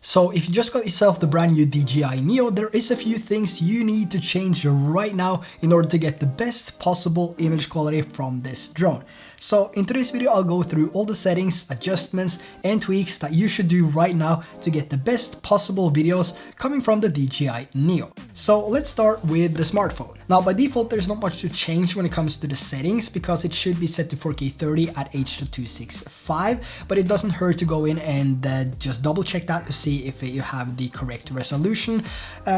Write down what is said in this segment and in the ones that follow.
So if you just got yourself the brand new DJI Neo, there is a few things you need to change right now in order to get the best possible image quality from this drone. So in today's video, I'll go through all the settings, adjustments, and tweaks that you should do right now to get the best possible videos coming from the DJI Neo. So let's start with the smartphone. Now by default, there's not much to change when it comes to the settings because it should be set to 4K 30 at H.265, but it doesn't hurt to go in and just double check that to see if you have the correct resolution.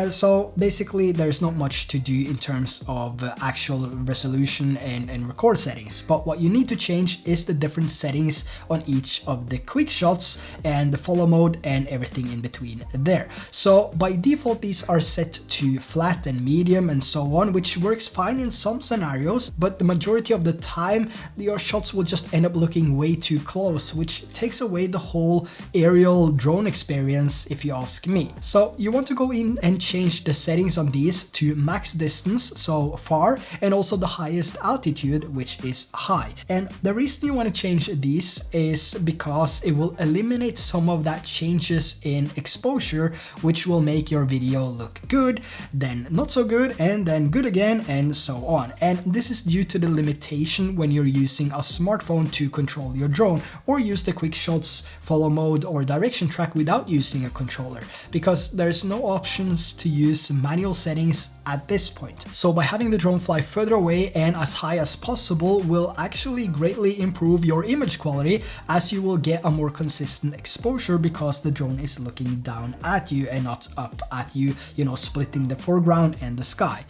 So basically there's not much to do in terms of actual resolution and record settings, but what you need to change is the different settings on each of the quick shots and the follow mode and everything in between there. So by default these are set to flat and medium and so on, which works fine in some scenarios, but the majority of the time your shots will just end up looking way too close, which takes away the whole aerial drone experience if you ask me. So you want to go in and change the settings on these to max distance, so far, and also the highest altitude, which is high. And the reason you want to change these is because it will eliminate some of that changes in exposure, which will make your video look good, then not so good, and then good again, and so on. And this is due to the limitation when you're using a smartphone to control your drone or use the quick shots, follow mode, or direction track without using a controller, because there's no options to use manual settings at this point. So by having the drone fly further away and as high as possible will actually greatly improve your image quality, as you will get a more consistent exposure because the drone is looking down at you and not up at you, you know, splitting the foreground and the sky.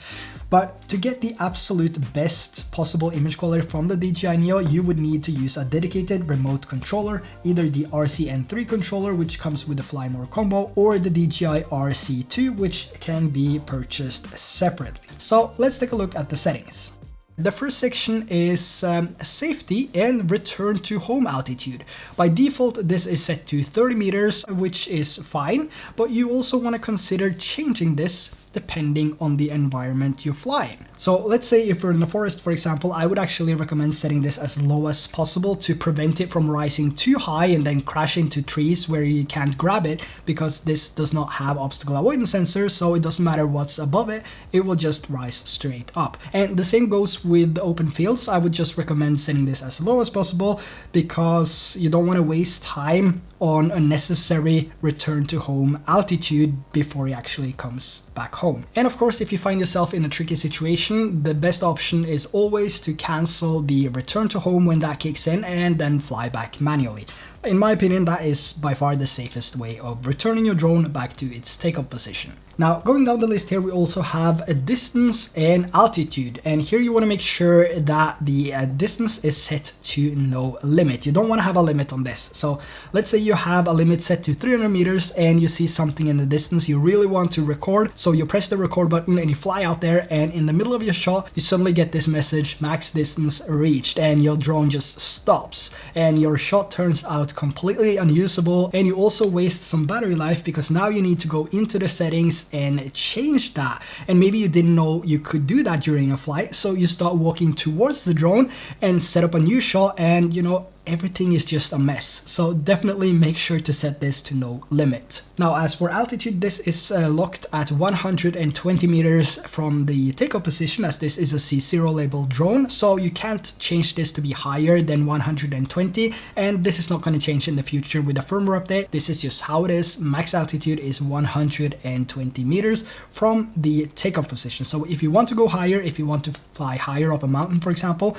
But to get the absolute best possible image quality from the DJI Neo, you would need to use a dedicated remote controller, either the RCN3 controller, which comes with the Fly More combo, or the DJI RC2, which can be purchased separately. So let's take a look at the settings. The first section is safety and return to home altitude. By default, this is set to 30 meters, which is fine, but you also want to consider changing this depending on the environment you fly in. So let's say if you're in the forest, for example, I would actually recommend setting this as low as possible to prevent it from rising too high and then crash into trees where you can't grab it, because this does not have obstacle avoidance sensors, so it doesn't matter what's above it, it will just rise straight up. And the same goes with open fields. I would just recommend setting this as low as possible because you don't want to waste time on unnecessary return to home altitude before he actually comes back home. And of course, if you find yourself in a tricky situation, the best option is always to cancel the return to home when that kicks in and then fly back manually. In my opinion, that is by far the safest way of returning your drone back to its takeoff position. Now, going down the list here, we also have a distance and altitude. And here you want to make sure that the distance is set to no limit. You don't want to have a limit on this. So let's say you have a limit set to 300 meters and you see something in the distance you really want to record. So you press the record button and you fly out there, and in the middle of your shot, you suddenly get this message, max distance reached, and your drone just stops and your shot turns out completely unusable, and you also waste some battery life because now you need to go into the settings and change that. And maybe you didn't know you could do that during a flight, so you start walking towards the drone and set up a new shot, and you know, everything is just a mess. So definitely make sure to set this to no limit. Now, as for altitude, this is locked at 120 meters from the takeoff position, as this is a C0 labeled drone, so you can't change this to be higher than 120, and this is not going to change in the future with a firmware update. This is just how it is. Max altitude is 120 meters from the takeoff position. So if you want to go higher, if you want to fly higher up a mountain, for example,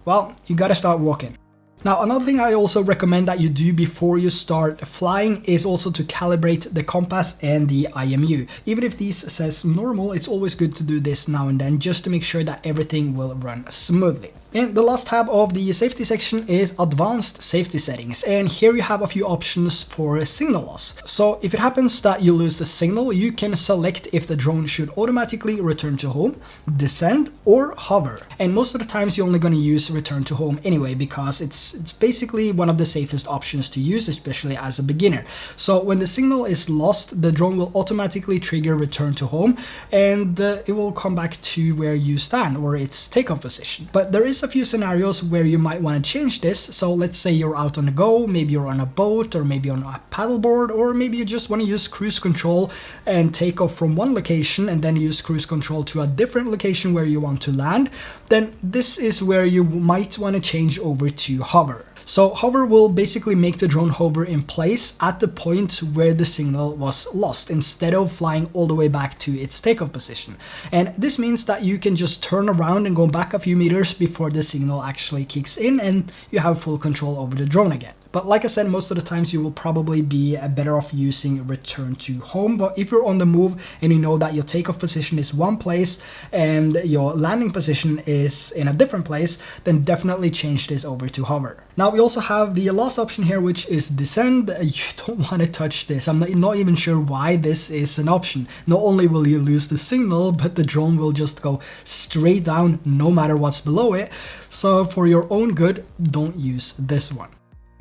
well, you got to start walking. Now, another thing I also recommend that you do before you start flying is also to calibrate the compass and the IMU. Even if these says normal, it's always good to do this now and then just to make sure that everything will run smoothly. And the last tab of the safety section is advanced safety settings, and here you have a few options for signal loss. So if it happens that you lose the signal, you can select if the drone should automatically return to home, descend, or hover. And most of the times you're only going to use return to home anyway, because it's basically one of the safest options to use, especially as a beginner. So when the signal is lost, the drone will automatically trigger return to home, and it will come back to where you stand or its takeoff position. But there is a a few scenarios where you might want to change this. So let's say you're out on the go, maybe you're on a boat or maybe on a paddleboard, or maybe you just want to use cruise control and take off from one location and then use cruise control to a different location where you want to land. Then this is where you might want to change over to hover. So hover will basically make the drone hover in place at the point where the signal was lost, instead of flying all the way back to its takeoff position. And this means that you can just turn around and go back a few meters before the signal actually kicks in and you have full control over the drone again. But like I said, most of the times you will probably be better off using return to home. But if you're on the move and you know that your takeoff position is one place and your landing position is in a different place, then definitely change this over to hover. Now we also have the last option here, which is descend. You don't want to touch this. I'm not even sure why this is an option. Not only will you lose the signal, but the drone will just go straight down no matter what's below it. So for your own good, don't use this one.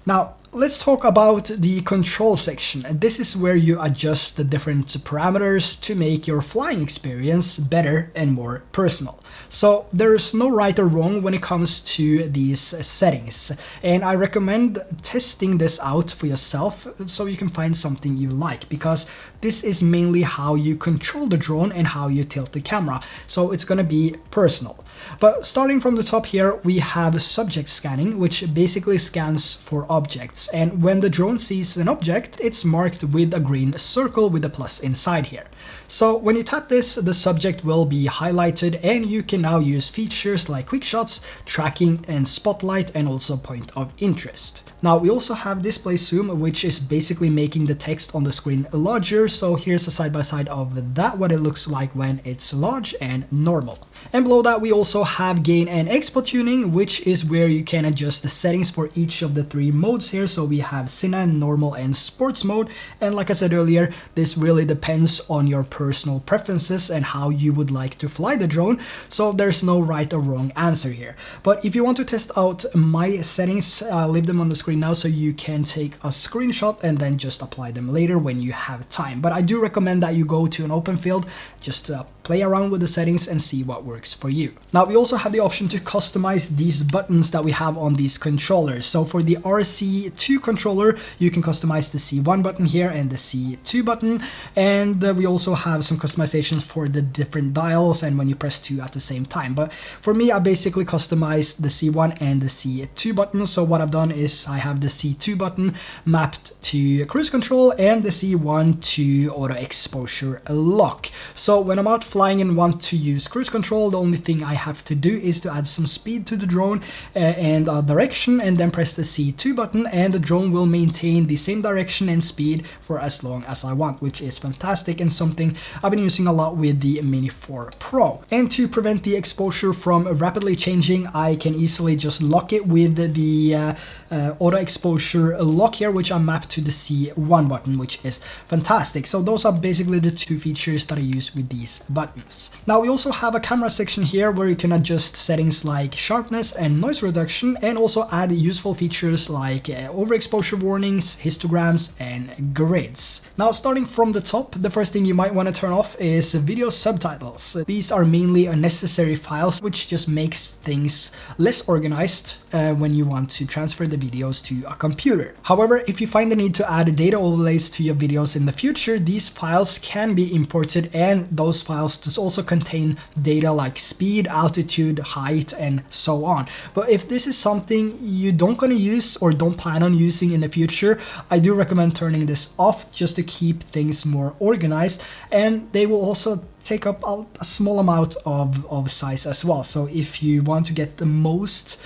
Now, let's talk about the control section. This is where you adjust the different parameters to make your flying experience better and more personal. So there's no right or wrong when it comes to these settings. And I recommend testing this out for yourself so you can find something you like, because this is mainly how you control the drone and how you tilt the camera. So it's going to be personal. But starting from the top here, we have subject scanning, which basically scans for objects. And when the drone sees an object, it's marked with a green circle with a plus inside here. So when you tap this, the subject will be highlighted and you can now use features like quick shots, tracking and spotlight, and also point of interest. Now we also have display zoom, which is basically making the text on the screen larger. So here's a side-by-side of that, what it looks like when it's large and normal. And below that we also have gain and expo tuning, which is where you can adjust the settings for each of the three modes here. So we have Cine, normal and sports mode. And like I said earlier, this really depends on your personal preferences and how you would like to fly the drone. So there's no right or wrong answer here. But if you want to test out my settings, I'll leave them on the screen now so you can take a screenshot and then just apply them later when you have time. But I do recommend that you go to an open field just to play around with the settings and see what works for you. Now we also have the option to customize these buttons that we have on these controllers. So for the RC2 controller, you can customize the C1 button here and the C2 button. And we also have some customizations for the different dials and when you press 2 at the same time. But for me, I basically customized the C1 and the C2 button. So what I've done is I have the C2 button mapped to cruise control and the C1 to auto exposure lock. So when I'm out flying and want to use cruise control, the only thing I have to do is to add some speed to the drone and direction, and then press the C2 button, and the drone will maintain the same direction and speed for as long as I want, which is fantastic and something I've been using a lot with the Mini 4 Pro. And to prevent the exposure from rapidly changing, I can easily just lock it with the auto exposure lock here, which I mapped to the C1 button, which is fantastic. So those are basically the two features that I use with these buttons. Now we also have a camera section here where you can adjust settings like sharpness and noise reduction, and also add useful features like overexposure warnings, histograms and grids. Now starting from the top, the first thing you might want to turn off is video subtitles. These are mainly unnecessary files which just makes things less organized when you want to transfer the videos to a computer. However, if you find the need to add data overlays to your videos in the future, these files can be imported, and those files just also contain data like speed, altitude, height and so on. But if this is something you don't gonna use or don't plan on using in the future, I do recommend turning this off just to keep things more organized, and they will also take up a small amount of size as well. So if you want to get the most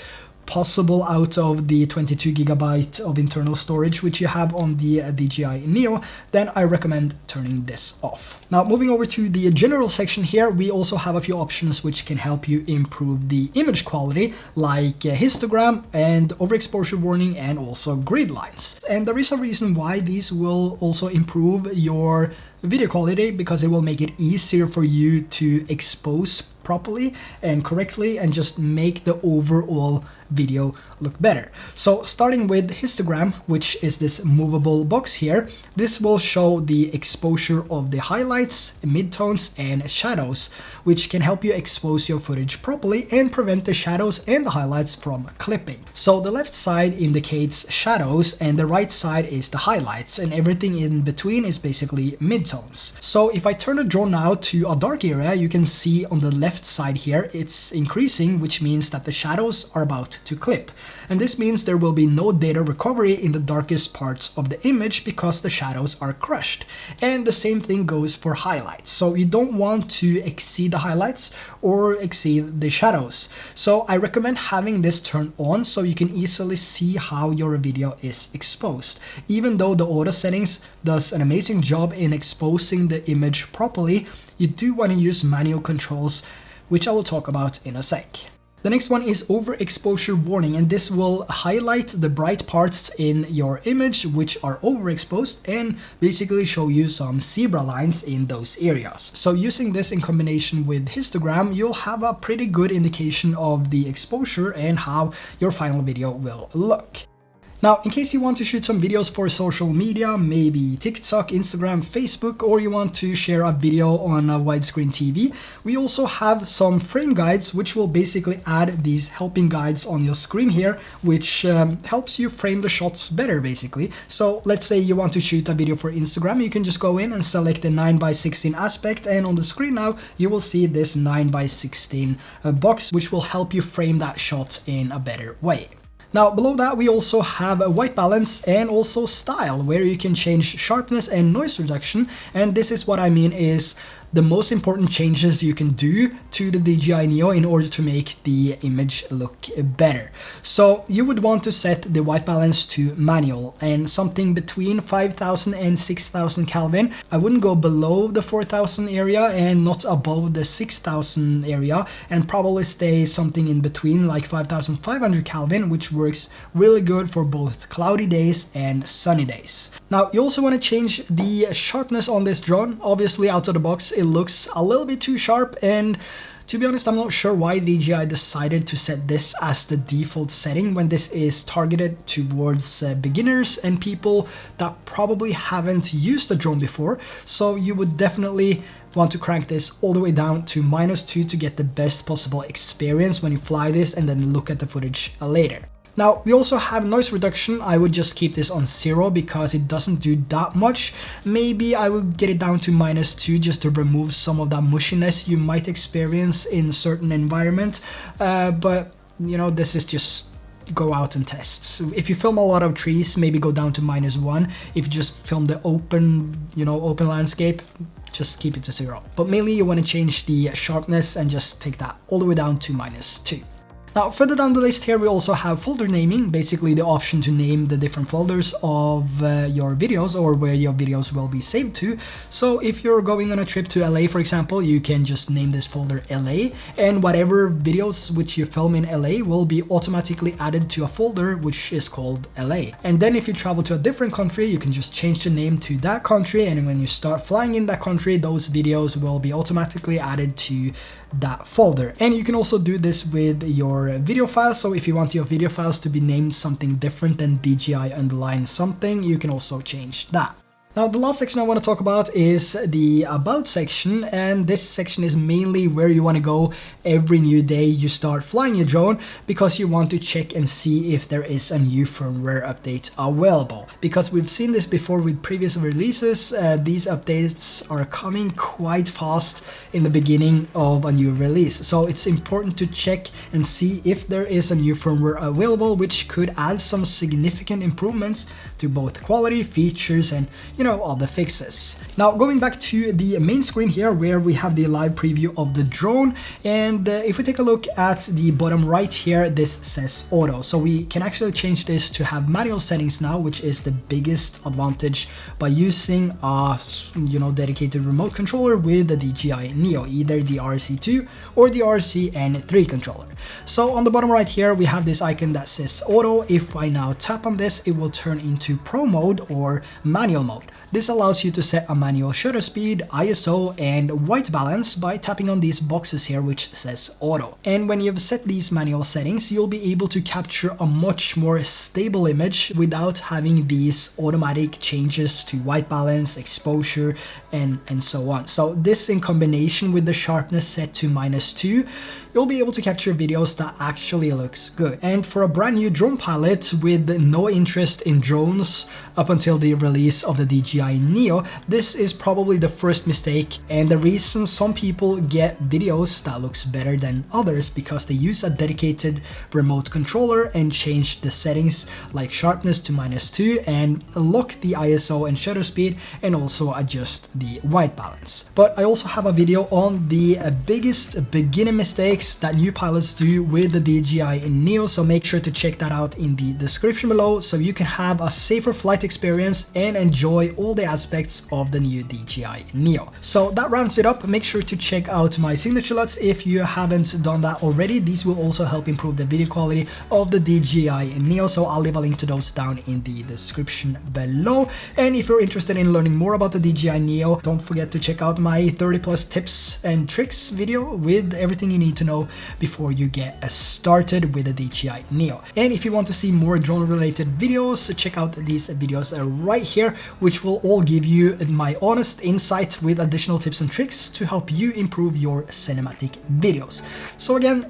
possible out of the 22 GB of internal storage which you have on the DJI Neo, then I recommend turning this off. Now moving over to the general section here, we also have a few options which can help you improve the image quality, like histogram and overexposure warning and also grid lines. And there is a reason why these will also improve your video quality, because it will make it easier for you to expose properly and correctly and just make the overall video look better. So starting with histogram, which is this movable box here, this will show the exposure of the highlights, midtones and shadows, which can help you expose your footage properly and prevent the shadows and the highlights from clipping. So the left side indicates shadows and the right side is the highlights, and everything in between is basically midtones. So if I turn the drone now to a dark area, you can see on the left side here it's increasing, which means that the shadows are about to clip, and this means there will be no data recovery in the darkest parts of the image because the shadows are crushed. And the same thing goes for highlights, so you don't want to exceed the highlights or exceed the shadows. So I recommend having this turned on so you can easily see how your video is exposed. Even though the auto settings does an amazing job in exposing the image properly, you do want to use manual controls, which I will talk about in a sec. The next one is overexposure warning, and this will highlight the bright parts in your image which are overexposed and basically show you some zebra lines in those areas. So using this in combination with histogram, you'll have a pretty good indication of the exposure and how your final video will look. Now, in case you want to shoot some videos for social media, maybe TikTok, Instagram, Facebook, or you want to share a video on a widescreen TV, we also have some frame guides which will basically add these helping guides on your screen here, which helps you frame the shots better basically. So let's say you want to shoot a video for Instagram, you can just go in and select the 9:16 aspect, and on the screen now you will see this 9:16 box which will help you frame that shot in a better way. Now below that we also have a white balance and also style, where you can change sharpness and noise reduction, and this is what I mean is the most important changes you can do to the DJI Neo in order to make the image look better. So you would want to set the white balance to manual and something between 5000 and 6000 Kelvin. I wouldn't go below the 4000 area and not above the 6000 area, and probably stay something in between like 5500 Kelvin, which works really good for both cloudy days and sunny days. Now you also want to change the sharpness on this drone. Obviously out of the box it looks a little bit too sharp, and to be honest, I'm not sure why DJI decided to set this as the default setting when this is targeted towards beginners and people that probably haven't used a drone before. So you would definitely want to crank this all the way down to -2 to get the best possible experience when you fly this and then look at the footage later. Now we also have noise reduction. I would just keep this on 0 because it doesn't do that much. Maybe I would get it down to -2 just to remove some of that mushiness you might experience in certain environment. But you know, this is just go out and test. So if you film a lot of trees, maybe go down to -1. If you just film the open, open landscape, just keep it to 0. But mainly you want to change the sharpness and just take that all the way down to -2. Now further down the list here we also have folder naming, basically the option to name the different folders of your videos or where your videos will be saved to. So if you're going on a trip to LA for example, you can just name this folder LA, and whatever videos which you film in LA will be automatically added to a folder which is called LA. And then if you travel to a different country, you can just change the name to that country, and when you start flying in that country, those videos will be automatically added to that folder. And you can also do this with your video files. So if you want your video files to be named something different than DJI underline something, you can also change that. Now the last section I want to talk about is the about section, and this section is mainly where you want to go every new day you start flying your drone, because you want to check and see if there is a new firmware update available. Because we've seen this before with previous releases, these updates are coming quite fast in the beginning of a new release. So it's important to check and see if there is a new firmware available, which could add some significant improvements to both quality, features, and all the fixes. Now going back to the main screen here where we have the live preview of the drone, and if we take a look at the bottom right here, this says auto. So we can actually change this to have manual settings now, which is the biggest advantage by using a dedicated remote controller with the DJI Neo, either the RC2 or the RC-N3 controller. So on the bottom right here we have this icon that says auto. If I now tap on this, it will turn into pro mode or manual mode. This allows you to set a manual shutter speed, ISO, and white balance by tapping on these boxes here which says auto. And when you've set these manual settings, you'll be able to capture a much more stable image without having these automatic changes to white balance, exposure, and so on. So this, in combination with the sharpness set to -2, you'll be able to capture videos that actually looks good. And for a brand new drone pilot with no interest in drones up until the release of the DJI Neo, this is probably the first mistake, and the reason some people get videos that looks better than others because they use a dedicated remote controller and change the settings like sharpness to -2 and lock the ISO and shutter speed and also adjust the white balance. But I also have a video on the biggest beginner mistakes that new pilots do with the DJI Neo, so make sure to check that out in the description below so you can have a safer flight experience and enjoy all the aspects of the new DJI Neo. So that rounds it up. Make sure to check out my Signature LUTs if you haven't done that already. These will also help improve the video quality of the DJI Neo, so I'll leave a link to those down in the description below. And if you're interested in learning more about the DJI Neo, don't forget to check out my 30+ tips and tricks video with everything you need to know before you get started with the DJI Neo. And if you want to see more drone related videos, check out these videos right here, which will all give you my honest insight with additional tips and tricks to help you improve your cinematic videos. So again,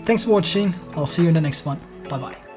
thanks for watching. I'll see you in the next one. Bye bye.